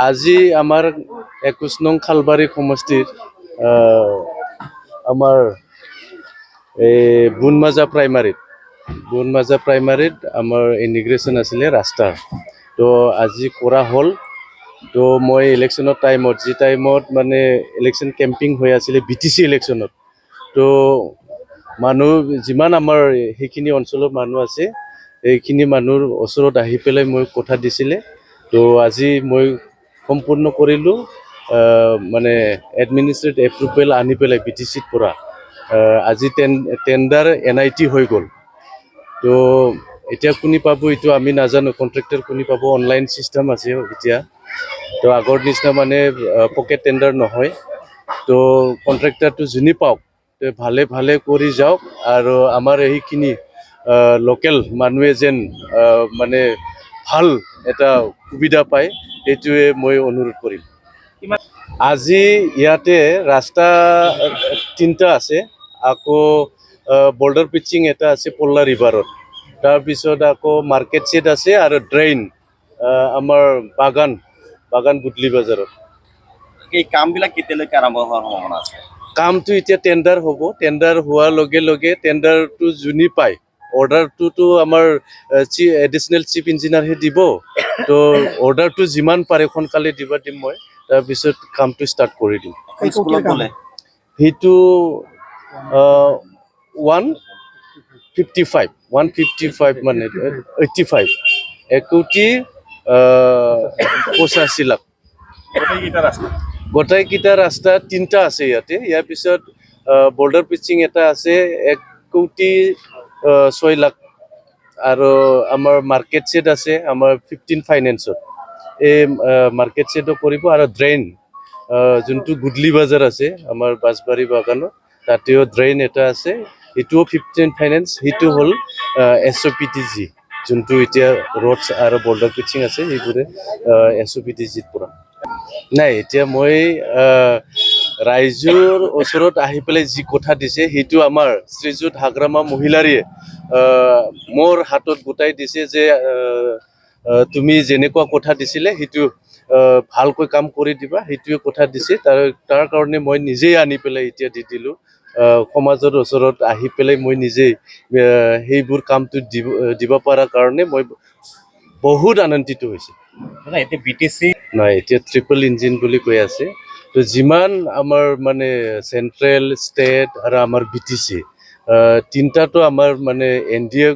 আজি আমাৰ 21 নং খালবাৰী সমষ্টিৰ আমাৰ এই বুনমাজা প্ৰাইমাৰীত আমাৰ ইনিগ্ৰেশ্যন আছিলে ৰাস্তা তো আজি কৰা হ'ল তো মই ইলেকশ্যনৰ টাইমত যি টাইমত মানে ইলেকশ্যন কেম্পিং হৈ আছিলে BTC ইলেকশ্যনত তো মানুহ যিমান আমাৰ সেইখিনি অঞ্চলৰ মানুহ আছে এইখিনি মানুহৰ ওচৰত আহি পেলাই মই কথা দিছিলে তো আজি মই সম্পূৰ্ণ কৰিলোঁ মানে এডমিনিষ্ট্ৰেটিভ এপ্ৰুভেল আনি পেলাই BTCৰ পৰা আজি টেণ্ডাৰ NIT হৈ গ'ল তো এতিয়া কোনি পাব এইটো আমি নাজানো কন্ট্ৰাক্টৰ কোনি পাব অনলাইন সিস্টেম আছে এতিয়া তো আগৰ নিচিনা মানে পকেট টেণ্ডাৰ নহয় তো কন্ট্ৰাক্টৰটো যোনে পাওক ভালে কৰি যাওক আৰু আমাৰ এইখিনি লোকেল মানুহে যেন মানে ভাল এটা সুবিধা পায় এইটোৱে মই অনুৰোধ কৰিম আজি ইয়াতে ৰাস্তা 3টা আছে আকৌ বৰ্ডাৰ পিচিং এটা আছে পল্লা ৰিভাৰত তাৰপিছত আকৌ মাৰ্কেট সেট আছে আৰু ড্ৰেইন আমাৰ বাগান বুদলি বাজাৰত এই কামবিলাক কেতিয়ালৈকে আৰম্ভ হোৱাৰ সম্ভাৱনা আছে কামটো এতিয়া টেণ্ডাৰ হ'ব টেণ্ডাৰ হোৱাৰ লগে লগে টেণ্ডাৰটো যোনে পায় অৰ্ডাৰটোতো আমাৰ এডিশ্যনেল চিফ ইঞ্জিনিয়াৰহে দিব তো অৰ্ডাৰটো যিমান পাৰে সোনকালে দিম মই তাৰপিছত কামটো ষ্টাৰ্ট কৰি দিম স্কুলত গ'লে সেইটো 155 মানে 85 1 কোটি 85 লাখ গোটেইকেইটা ৰাস্তা 3টা আছে ইয়াৰ পিছত বৰ্ডাৰ পিচিং এটা আছে 1 কোটি 6 লাখ আৰু আমাৰ মাৰ্কেট সেট আছে আমাৰ 15 ফাইনেন্সত এই মাৰ্কেট সেটও কৰিব আৰু ড্ৰেইন যোনটো গুদলি বাজাৰ আছে আমাৰ বাছবাৰী বাগানত তাতেও ড্ৰেইন এটা আছে এটোও 15 ফাইনেন্স হিটো হল SOPTG যোনটো এতিয়া ৰোডছ আৰু বৰ্ডাৰ পিচিং আছে এইবোৰে SOPTG পৰা নাই এতিয়া মই ৰাইজৰ ওচৰত আহি পেলাই যি কথা দিছে সেইটো আমাৰ শ্ৰীযুত হাগ্ৰামা মহিলাৰীয়ে মোৰ হাতত গোটাই দিছে যে তুমি যেনেকুৱা কথা দিছিলে সেইটো ভালকৈ কাম কৰি দিবা সেইটোৱে কথা দিছে তাৰ কাৰণে মই নিজেই আনি পেলাই এতিয়া দি দিলোঁ সমাজৰ ওচৰত আহি পেলাই মই নিজেই সেইবোৰ কামটো দিব পৰা কাৰণে মই বহুত আনন্দিত হৈছোঁ এতিয়া BTC নাই এতিয়া ট্ৰিপল ইঞ্জিন বুলি কৈ আছে তো যিমান আমাৰ মানে চেন্ট্ৰেল ষ্টেট আৰু আমাৰ BTC 3টাটো আমাৰ মানে NDA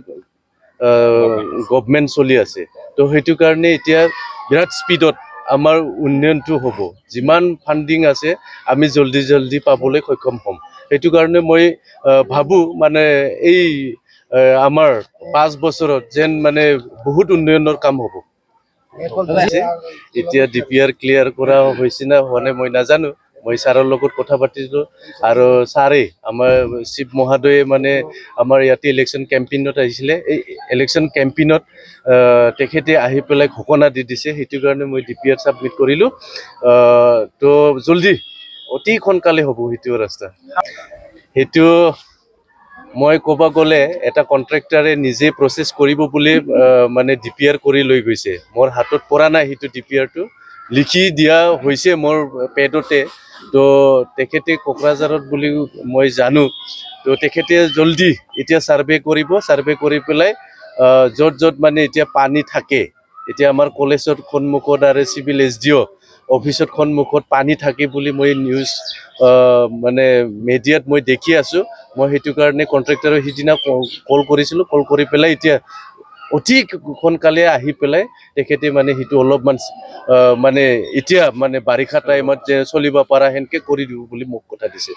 গভৰ্ণমেণ্ট চলি আছে তো সেইটো কাৰণে এতিয়া বিৰাট স্পীডত আমাৰ উন্নয়নটো হ'ব যিমান ফাণ্ডিং আছে আমি জলদি পাবলৈ সক্ষম হ'ম সেইটো কাৰণে মই ভাবোঁ মানে এই আমাৰ 5 বছৰত যেন মানে বহুত উন্নয়নৰ কাম হ'ব এতিয়া DPR ক্লিয়াৰ কৰা হৈছে না হোৱা নাই মই নাজানো মই ছাৰৰ লগত কথা পাতিলোঁ আৰু ছাৰে আমাৰ চিফ মহোদয়ে মানে আমাৰ ইয়াতে ইলেকশ্যন কেম্পেইনত আহিছিলে এই ইলেকশ্যন কেম্পেইনত তেখেতে আহি পেলাই ঘোষণা দি দিছে সেইটো কাৰণে মই DPR ছাবমিট কৰিলোঁ তো জলদি অতি সোনকালে হ'ব সেইটো ৰাস্তা সেইটো মই ক'ব গ'লে এটা কন্ট্ৰাক্টৰে নিজে প্ৰচেছ কৰিব বুলি মানে DPR কৰি লৈ গৈছে মোৰ হাতত পৰা নাই সেইটো DPRটো লিখি দিয়া হৈছে মোৰ পেডতে তো তেখেতে কোকৰাঝাৰত বুলি মই জানো তো তেখেতে জলদি এতিয়া ছাৰ্ভে কৰি পেলাই য'ত মানে এতিয়া পানী থাকে এতিয়া আমাৰ কলেজৰ সন্মুখত আৰু চিভিল SDO অফিচৰ সন্মুখত পানী থাকে বুলি মই নিউজ মানে মিডিয়াত মই দেখি আছোঁ মই সেইটো কাৰণে কন্ট্ৰাক্টৰৰ সিদিনা কল কৰিছিলোঁ কল কৰি পেলাই এতিয়া অতি সোনকালে আহি পেলাই তেখেতে মানে সেইটো অলপমান মানে এতিয়া মানে বাৰিষা টাইমত যে চলিব পৰা সেনেকৈ কৰি দিব বুলি মোক কথা দিছে